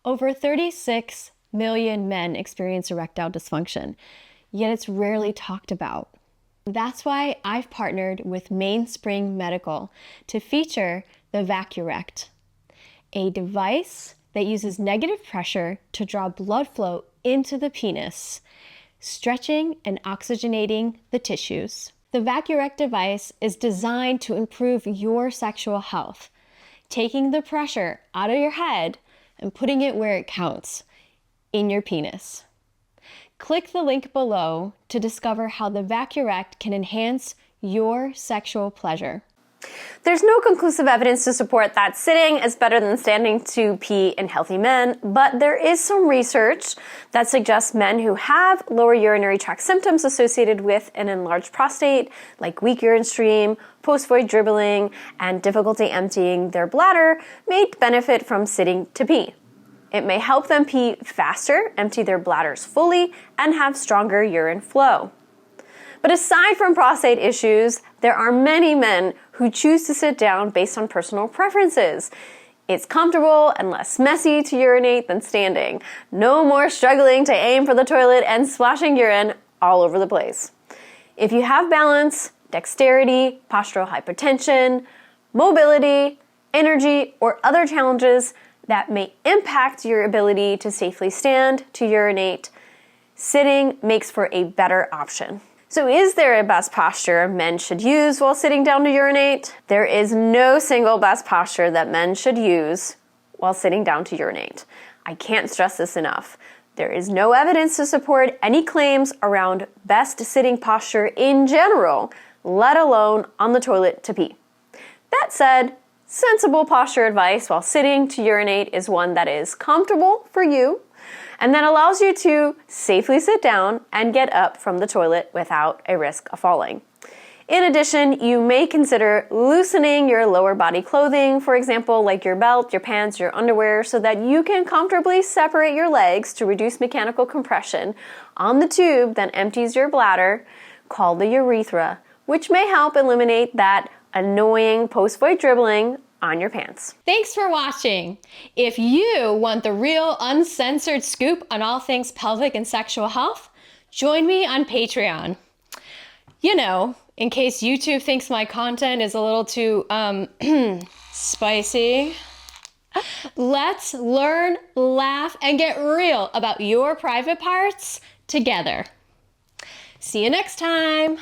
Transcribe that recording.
Over 36 million men experience erectile dysfunction, yet it's rarely talked about. That's why I've partnered with MainSpring Medical to feature the Vacurect, a device that uses negative pressure to draw blood flow into the penis, stretching and oxygenating the tissues. The Vacurect device is designed to improve your sexual health, taking the pressure out of your head and putting it where it counts, in your penis. Click the link below to discover how the Vacurect can enhance your sexual pleasure. There's no conclusive evidence to support that sitting is better than standing to pee in healthy men, but there is some research that suggests men who have lower urinary tract symptoms associated with an enlarged prostate, like weak urine stream, post-void dribbling, and difficulty emptying their bladder, may benefit from sitting to pee. It may help them pee faster, empty their bladders fully, and have stronger urine flow. But aside from prostate issues, there are many men who choose to sit down based on personal preferences. It's comfortable and less messy to urinate than standing. No more struggling to aim for the toilet and splashing urine all over the place. If you have balance, dexterity, postural hypertension, mobility, energy, or other challenges that may impact your ability to safely stand to urinate, sitting makes for a better option. So is there a best posture men should use while sitting down to urinate? There is no single best posture that men should use while sitting down to urinate. I can't stress this enough. There is no evidence to support any claims around best sitting posture in general, let alone on the toilet to pee. That said, sensible posture advice while sitting to urinate is one that is comfortable for you and that allows you to safely sit down and get up from the toilet without a risk of falling. In addition, you may consider loosening your lower body clothing, for example, like your belt, your pants, your underwear, so that you can comfortably separate your legs to reduce mechanical compression on the tube that empties your bladder, called the urethra, which may help eliminate that annoying post-void dribbling on your pants. Thanks for watching. If you want the real uncensored scoop on all things pelvic and sexual health, join me on Patreon. You know, in case YouTube thinks my content is a little too, spicy. Let's learn, laugh, and get real about your private parts together. See you next time.